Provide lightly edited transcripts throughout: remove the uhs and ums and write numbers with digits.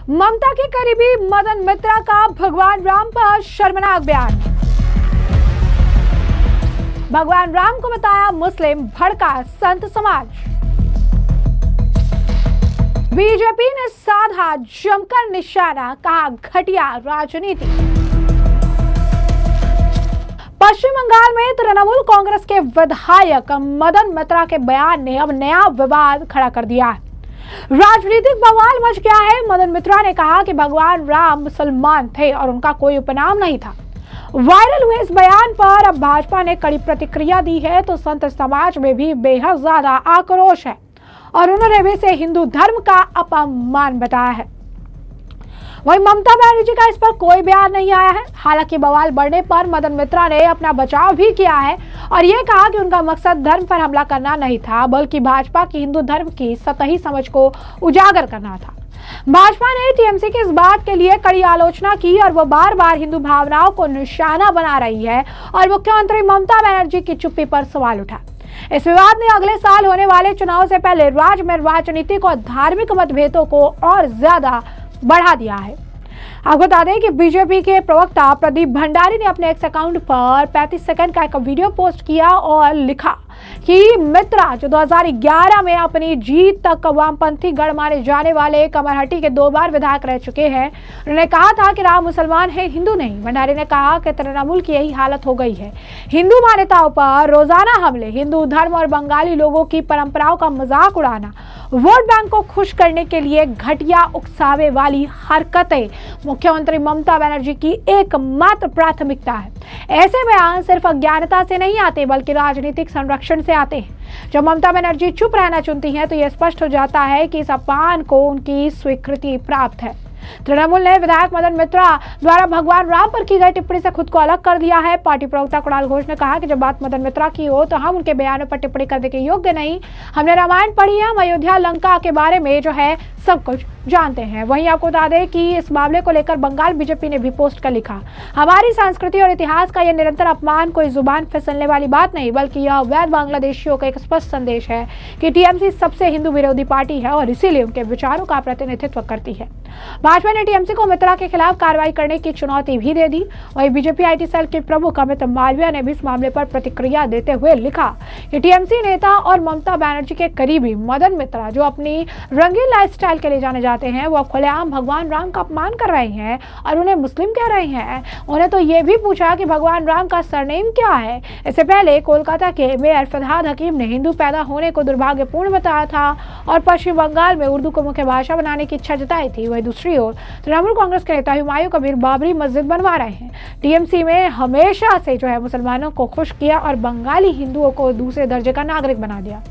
ममता के करीबी मदन मित्रा का भगवान राम पर शर्मनाक बयान। भगवान राम को बताया मुस्लिम, भड़का संत समाज। बीजेपी ने साधा जमकर निशाना, कहा घटिया राजनीति। पश्चिम बंगाल में तृणमूल कांग्रेस के विधायक मदन मित्रा के बयान ने अब नया विवाद खड़ा कर दिया है। राजनीतिक बवाल मच गया है। मदन मित्रा ने कहा कि भगवान राम मुसलमान थे और उनका कोई उपनाम नहीं था। वायरल हुए इस बयान पर अब भाजपा ने कड़ी प्रतिक्रिया दी है तो संत समाज में भी बेहद ज्यादा आक्रोश है और उन्होंने भी इसे हिंदू धर्म का अपमान बताया है। वहीं ममता बनर्जी का इस पर कोई बयान नहीं आया है। हालांकि बवाल बढ़ने पर मदन मित्रा ने अपना बचाव भी किया है और ये कहा कि उनका मकसद धर्म पर हमला करना नहीं था, बल्कि भाजपा की हिंदू धर्म की सतही समझ को उजागर करना था। भाजपा ने टीएमसी की इस बात के लिए कड़ी आलोचना की और वो बार बार हिंदू भावनाओं को निशाना बना रही है और मुख्यमंत्री ममता बनर्जी की चुप्पी पर सवाल उठा। इस विवाद ने अगले साल होने वाले चुनाव से पहले राज्य में राजनीतिक और धार्मिक मतभेदों को और ज्यादा बढ़ा दिया है। आपको बता दें कि बीजेपी के प्रवक्ता प्रदीप भंडारी ने अपने एक्स अकाउंट पर 35 सेकंड का एक वीडियो पोस्ट किया और लिखा कि मित्रा जो 2011 में अपनी जीत तक वामपंथी गढ़ माने जाने वाले कमरहट्टी के 2 बार विधायक रह चुके हैं, उन्होंने कहा था कि राम मुसलमान है, हिंदू नहीं। भंडारी ने कहा कि तृणमूल की यही हालत हो गई है। हिंदू मान्यताओं पर रोजाना हमले, हिंदू धर्म और बंगाली लोगों की परंपराओं का मजाक उड़ाना, वोट बैंक को खुश करने के लिए घटिया उकसावे वाली हरकतें मुख्यमंत्री ममता बनर्जी की एकमात्र प्राथमिकता है। ऐसे बयान सिर्फ अज्ञानता से नहीं आते बल्कि राजनीतिक संरक्षण से आते हैं। जब ममता बनर्जी चुप रहना चुनती हैं तो यह स्पष्ट हो जाता है कि इस अपमान को उनकी स्वीकृति प्राप्त है। तृणमूल ने विधायक मदन मित्रा द्वारा भगवान राम पर की गई टिप्पणी से खुद को अलग कर दिया है। पार्टी प्रवक्ता कुणाल घोष ने कहा कि जब बात मदन मित्रा की हो तो हम उनके बयानों पर टिप्पणी करने के योग्य नहीं। हमने रामायण पढ़ी है, हम अयोध्या लंका के बारे में जो है सब कुछ जानते हैं। वहीं आपको बता दें कि इस मामले को लेकर बंगाल बीजेपी ने भी पोस्ट कर लिखा, हमारी संस्कृति और इतिहास का यह निरंतर अपमान कोई जुबान फिसलने वाली बात नहीं बल्कि यह अवैध बांग्लादेशियों का एक स्पष्ट संदेश है कि टीएमसी सबसे हिंदू विरोधी पार्टी है और इसीलिए उनके विचारों का प्रतिनिधित्व करती है। भाजपा ने टीएमसी को मित्रा के खिलाफ कार्रवाई करने की चुनौती भी दे दी। वहीं बीजेपी आईटी सेल के प्रमुख अमित मालविया ने भी इस मामले पर प्रतिक्रिया देते हुए लिखा कि टीएमसी नेता और ममता बनर्जी के करीबी मदन मित्रा जो अपनी रंगीन लाइफस्टाइल के लिए जाने जाते हैं वो खुलेआम भगवान राम का अपमान कर रहे हैं और उन्हें मुस्लिम कह रहे हैं। उन्हें तो ये भी पूछा कि भगवान राम का सरनेम क्या है। इससे पहले कोलकाता के मेयर फरहाद हकीम ने हिंदू पैदा होने को दुर्भाग्यपूर्ण बताया था और पश्चिम बंगाल में उर्दू को मुख्य भाषा बनाने की इच्छा जताई थी। वही दूसरी ओर तृणमूल कांग्रेस के नेता हुमायूं कबीर बाबरी मस्जिद बनवा रहे हैं। टीएमसी में हमेशा से जो है मुसलमानों को खुश किया और बंगाली हिंदुओं को दूसरे दर्जे का नागरिक बना दिया।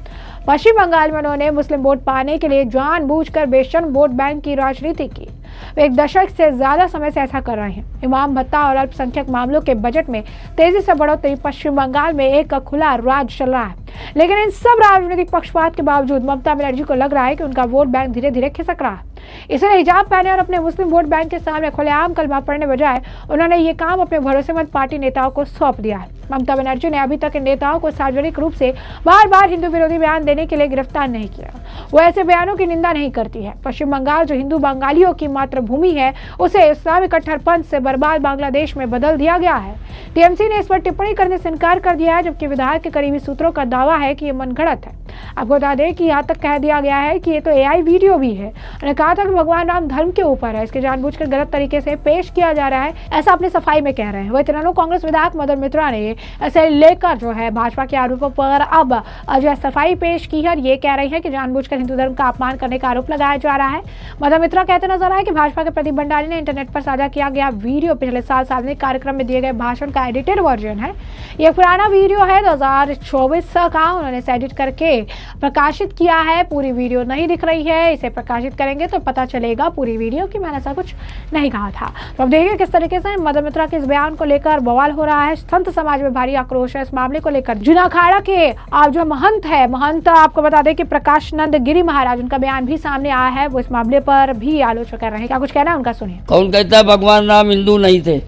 पश्चिम बंगाल में उन्होंने मुस्लिम वोट पाने के लिए जानबूझकर बेशर्म वोट बैंक की राजनीति की। वे 1 दशक से ज्यादा समय से ऐसा कर रहे हैं। इमाम भत्ता और अल्पसंख्यक मामलों के बजट में तेजी से बढ़ोतरी, पश्चिम बंगाल में एक खुला राज चल रहा है। लेकिन इन सब राजनीतिक पक्षपात के बावजूद ममता बनर्जी को लग रहा है कि उनका वोट बैंक धीरे धीरे खिसक रहा है। इसलिए हिजाब पहने और अपने मुस्लिम वोट बैंक के सामने खुलेआम कलमा पढ़ने बजाय उन्होंने ये काम अपने भरोसेमंद पार्टी नेताओं को सौंप दिया है। ममता बनर्जी ने अभी तक इन नेताओं को सार्वजनिक रूप से बार बार हिंदू विरोधी बयान देने के लिए गिरफ्तार नहीं किया। वो ऐसे बयानों की निंदा नहीं करती है। पश्चिम बंगाल जो हिंदू बंगालियों की मातृभूमि है उसे इस्लामिक कट्टरपंथ से बर्बाद बांग्लादेश में बदल दिया गया है। टीएमसी ने इस पर टिप्पणी करने से इनकार कर दिया है जबकि विधायक के करीबी सूत्रों का दावा है कि ये मनगढ़ंत है। आपको बता दें कि यहाँ तक कह दिया गया है कि ये तो एआई वीडियो भी है। उन्होंने कहा था कि भगवान राम धर्म के ऊपर है, इसके जानबूझकर गलत तरीके से पेश किया जा रहा है, ऐसा अपनी सफाई में कह रहे हैं। वही तृणमूल कांग्रेस विधायक मदन मित्रा ने ऐसे लेकर जो है भाजपा के आरोपों पर अब जो है सफाई पेश की है और ये कह रही है कि जानबूझकर हिंदू धर्म का अपमान करने का आरोप लगाया जा रहा है। मदन मित्रा कहते नजर आए कि भाजपा के प्रदीप भंडारी ने इंटरनेट पर साझा किया गया वीडियो पिछले साल सार्वजनिक कार्यक्रम में दिए गए भाषण का एडिटेड वर्जन है। यह पुराना वीडियो है 2024 का, उन्होंने इसे एडिट करके प्रकाशित किया है। पूरी वीडियो नहीं दिख रही है, इसे प्रकाशित करेंगे तो पता चलेगा पूरी वीडियो की मैंने ऐसा कुछ नहीं कहा था। तो अब देखिए किस तरीके से मदन मित्रा के इस बयान को लेकर बवाल हो रहा है। संत समाज में भारी आक्रोश है इस मामले को लेकर। जूना अखाड़ा के आप जो महंत है, महंत आपको बता दें कि प्रकाश नंद गिरी महाराज, उनका बयान भी सामने आया है। वो इस मामले पर भी आलोचना कर रहे हैं। क्या कुछ कहना है उनका, सुनिए। कौन कहता है भगवान राम हिंदू नहीं थे?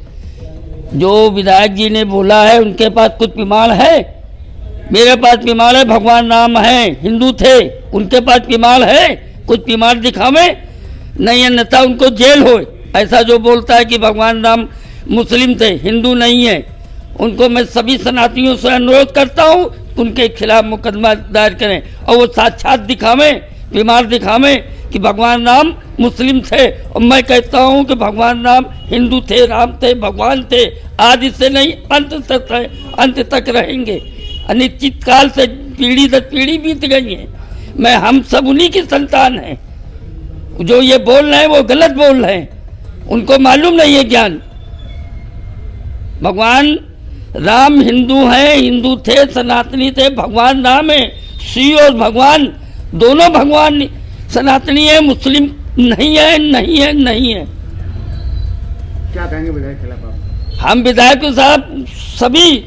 जो विधायक जी ने बोला है उनके पास कुछ प्रमाण है? मेरे पास प्रमाण है, भगवान राम है, हिंदू थे, उनके पास प्रमाण है, कुछ प्रमाण दिखावे। नहीं अन्यथा उनको जेल हो। ऐसा जो बोलता है कि भगवान राम मुस्लिम थे, हिंदू नहीं है, उनको मैं सभी सनातनियों से अनुरोध करता हूँ उनके खिलाफ मुकदमा दायर करें और वो साक्षात दिखावें, बीमार दिखावें कि भगवान राम मुस्लिम थे। और मैं कहता हूँ कि भगवान राम हिंदू थे, राम थे, भगवान थे, आदि से नहीं अंत तक है, अंत तक रहेंगे। अनिश्चित काल से पीढ़ी दर पीढ़ी बीत गई है। मैं हम सब उन्हीं की संतान हैं। जो ये बोल रहे हैं वो गलत बोल रहे हैं, उनको मालूम नहीं है ज्ञान। भगवान राम हिंदू हैं, हिंदू थे, सनातनी थे, भगवान राम है। शिव और भगवान दोनों भगवान सनातनी है, मुस्लिम नहीं है, नहीं है, नहीं है। क्या कहेंगे विधायक खिलाफ आप? हम विधायक साहब सभी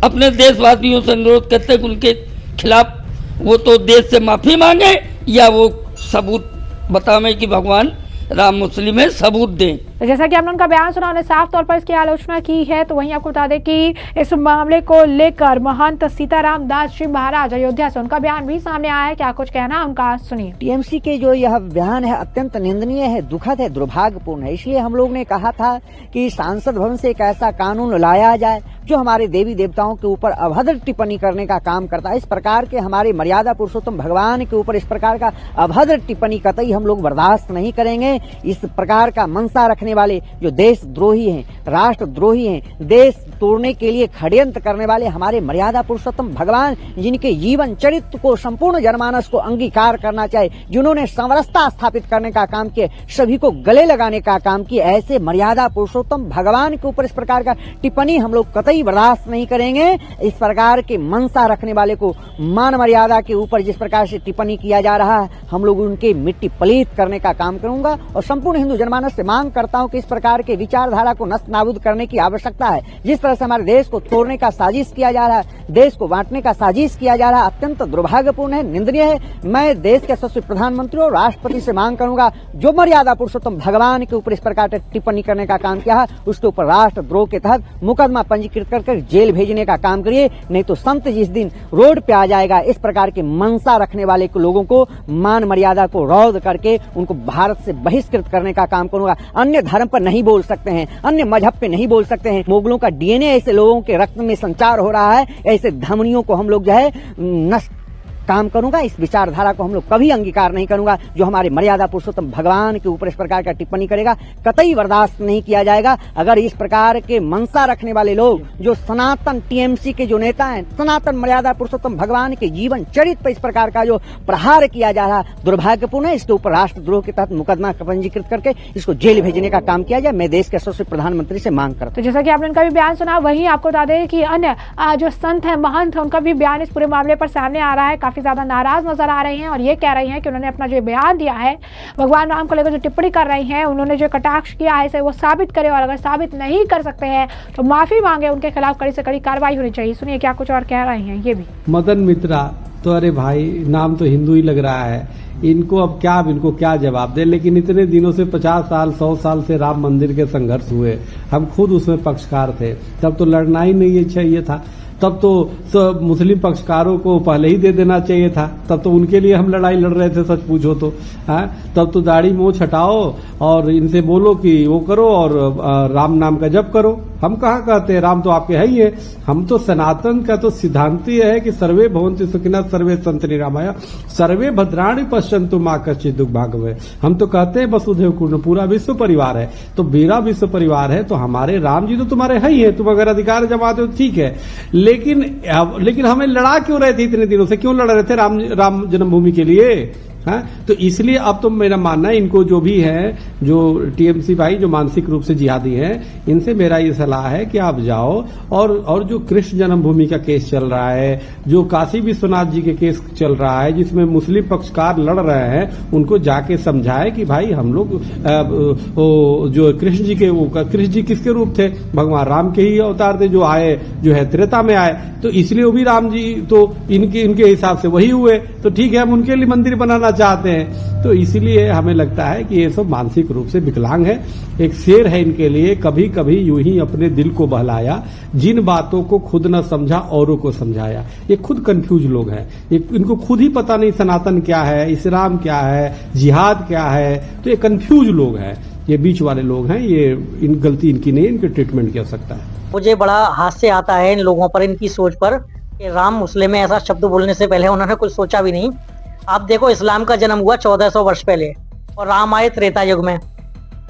अपने देशवासियों से अनुरोध करते हैं कि उनके खिलाफ वो तो देश से माफी मांगे या वो सबूत बतावें कि भगवान राम मुस्लिम है, सबूत दें। तो जैसा कि आपने उनका बयान सुना, उन्होंने साफ तौर पर इसकी आलोचना की है। तो वहीं आपको बता दें कि इस मामले को लेकर महंत सीताराम दास जी महाराज अयोध्या से उनका बयान भी सामने आया है। क्या कुछ कहना उनका, सुनिए। टीएमसी के जो यह बयान है अत्यंत निंदनीय है, दुखद है, दुर्भाग्यपूर्ण है। इसलिए हम लोग ने कहा था कि सांसद भवन से एक ऐसा कानून लाया जाए जो हमारे देवी देवताओं के ऊपर अभद्र टिप्पणी करने का काम करता है। इस प्रकार के हमारे मर्यादा पुरुषोत्तम भगवान के ऊपर इस प्रकार का अभद्र टिप्पणी कतई हम लोग बर्दाश्त नहीं करेंगे। इस प्रकार का मनसा रखने वाले जो देशद्रोही हैं, राष्ट्रद्रोही हैं, देश तोड़ने के लिए षड्यंत्र करने वाले हमारे मर्यादा पुरुषोत्तम भगवान, जिनके जीवन चरित्र को संपूर्ण जनमानस को अंगीकार करना चाहिए, जिन्होंने समरसता स्थापित करने का काम किया, सभी को गले लगाने का काम किया, ऐसे मर्यादा पुरुषोत्तम भगवान के ऊपर इस प्रकार का टिप्पणी हम लोग कतई बर्दाश्त नहीं करेंगे। इस प्रकार के मनसा रखने वाले को मान मर्यादा के ऊपर जिस प्रकार से टिप्पणी किया जा रहा है, हम लोग उनके मिट्टी पलीत करने का काम करूंगा और संपूर्ण हिंदू जनमानस से मांग करता हूं कि इस प्रकार के विचारधारा को नष्ट नाबूद करने की आवश्यकता है। जिस तरह से हमारे देश को तोड़ने का साजिश किया जा रहा है, देश को बांटने का साजिश किया जा रहा है, अत्यंत दुर्भाग्यपूर्ण है, निंदनीय है। मैं देश के यशस्वी प्रधानमंत्री और राष्ट्रपति से मांग करूंगा, जो मर्यादा पुरुषोत्तम भगवान के ऊपर इस प्रकार से टिप्पणी करने का काम किया है, उसके ऊपर राष्ट्रद्रोह के तहत मुकदमा पंजीकृत कर जेल भेजने का काम करिए। नहीं तो संत जिस दिन रोड पे आ जाएगा, इस प्रकार के मनसा रखने वाले लोगों को मान मर्यादा को रौद करके उनको भारत से बहिष्कृत करने का काम करूंगा। अन्य धर्म पर नहीं बोल सकते हैं, अन्य मजहब पे नहीं बोल सकते हैं। मुगलों का डीएनए ऐसे लोगों के रक्त में संचार हो रहा है, ऐसे धमनियों को हम लोग जो है नष्ट काम करूंगा। इस विचारधारा को हम लोग कभी अंगीकार नहीं करूंगा। जो हमारे मर्यादा पुरुषोत्तम भगवान के ऊपर इस प्रकार का टिप्पणी करेगा, कतई बर्दाश्त नहीं किया जाएगा। अगर इस प्रकार के मनसा रखने वाले लोग, जो सनातन टीएमसी के जो नेता हैं, सनातन मर्यादा पुरुषोत्तम भगवान के जीवन चरित्र पर इस प्रकार का जो प्रहार किया जा रहा है, दुर्भाग्यपूर्ण है। इसके ऊपर राष्ट्रद्रोह के तहत मुकदमा पंजीकृत करके इसको जेल भेजने का काम किया जाए। मैं देश के यशस्वी प्रधानमंत्री से मांग करता हूं। तो जैसा कि आपने उनका भी बयान सुना, वहीं आपको बता दें कि अन्य जो संत हैं, महंत हैं, उनका भी बयान इस पूरे मामले पर सामने आ रहा है। काफी ज्यादा नाराज नजर आ रहे हैं और ये कह रही हैं कि उन्होंने अपना जो बयान दिया है, भगवान राम को लेकर जो टिप्पणी कर रही हैं, उन्होंने जो कटाक्ष किया है इसे वो साबित करे, और अगर साबित नहीं कर सकते हैं तो माफी मांगे, उनके खिलाफ कड़ी से कड़ी कार्रवाई होनी चाहिए। सुनिए क्या कुछ और कह रहे हैं ये भी। मदन मित्रा तो अरे भाई, नाम तो हिंदू ही लग रहा है। इनको अब इनको क्या जवाब दे। लेकिन इतने दिनों से 50 साल 100 साल से राम मंदिर के संघर्ष हुए, हम खुद उसमें पक्षकार थे। तब तो लड़ना ही नहीं चाहिए था, तब तो मुस्लिम पक्षकारों को पहले ही दे देना चाहिए था। तब तो उनके लिए हम लड़ाई लड़ रहे थे, सच पूछो तो। तब तो दाढ़ी मूंछ हटाओ और इनसे बोलो कि वो करो और राम नाम का जप करो। हम कहाँ कहते हैं, राम तो आपके है ही है। हम तो सनातन का तो सिद्धांत ही है कि सर्वे भवन्तु सुखिनः सर्वे सन्तु निरामया सर्वे भद्राणि पश्यन्तु मा कश्चित् दुर्भाग्यम्। हम तो कहते हैं वसुधैव कुटुम्बकम्, पूरा विश्व परिवार है। तो मेरा विश्व परिवार है तो हमारे राम जी तो तुम्हारे है ही है। तुम अगर अधिकार जमाते हो ठीक है, लेकिन हमें लड़ा क्यों रहे थे इतने दिनों से? क्यों लड़ रहे थे राम जन्मभूमि के लिए? तो इसलिए अब तो मेरा मानना है, इनको जो भी है, जो टीएमसी भाई जो मानसिक रूप से जिहादी हैं, इनसे मेरा ये सलाह है कि आप जाओ और जो कृष्ण जन्मभूमि का केस चल रहा है, जो काशी विश्वनाथ जी के केस चल रहा है, जिसमें मुस्लिम पक्षकार लड़ रहे हैं, उनको जाके समझाए कि भाई हम लोग जो कृष्ण जी किसके रूप थे? भगवान राम के ही अवतार थे, जो आए जो है त्रेता में आए। तो इसलिए वो भी राम जी तो इनके हिसाब से वही हुए। तो ठीक है, हम उनके लिए मंदिर बनाना चाहते हैं। तो इसीलिए हमें लगता है कि ये सब मानसिक रूप से विकलांग है। एक शेर है इनके लिए, कभी कभी यूं ही अपने दिल को बहलाया, जिन बातों को खुद न समझा औरों को समझाया। ये खुद कंफ्यूज लोग हैं, इनको खुद ही पता नहीं सनातन क्या है, इस्लाम क्या है, जिहाद क्या है। तो ये कंफ्यूज लोग हैं, ये बीच वाले लोग हैं। ये इन गलती इनकी नहीं, इनके ट्रीटमेंट की आवश्यकता है। मुझे बड़ा हास्य आता है इन लोगों पर, इनकी सोच पर कि राम मुस्लिम में ऐसा शब्द बोलने से पहले उन्होंने कुछ सोचा भी नहीं। आप देखो, इस्लाम का जन्म हुआ 1400 वर्ष पहले और राम आए त्रेता युग में,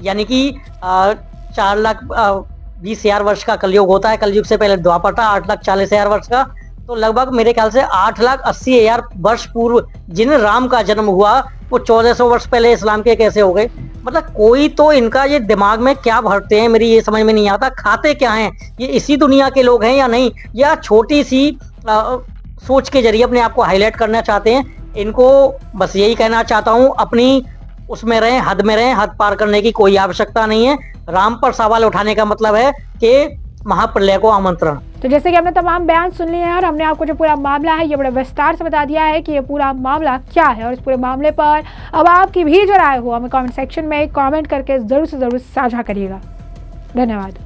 यानी कि 4,20,000 वर्ष का कलयुग होता है। कलयुग से पहले द्वापर था 8,40,000 वर्ष का। तो लगभग मेरे ख्याल से 8,80,000 वर्ष पूर्व जिन राम का जन्म हुआ वो 1400 वर्ष पहले इस्लाम के कैसे हो गए? मतलब कोई तो इनका ये दिमाग में क्या भरते हैं, मेरी ये समझ में नहीं आता। खाते क्या हैं ये, इसी दुनिया के लोग हैं या नहीं, या छोटी सी सोच के जरिए अपने आप को हाईलाइट करना चाहते हैं? इनको बस यही कहना चाहता हूँ, अपनी उसमें रहें, हद में रहें। हद पार करने की कोई आवश्यकता नहीं है। राम पर सवाल उठाने का मतलब है कि महाप्रलय को आमंत्रण। तो जैसे कि हमने तमाम बयान सुन लिए हैं और हमने आपको जो पूरा मामला है ये बड़े विस्तार से बता दिया है कि ये पूरा मामला क्या है, और इस पूरे मामले पर अब आपकी भी जो राय हो हमें कमेंट सेक्शन में कमेंट करके जरूर से जरूर साझा करिएगा। धन्यवाद।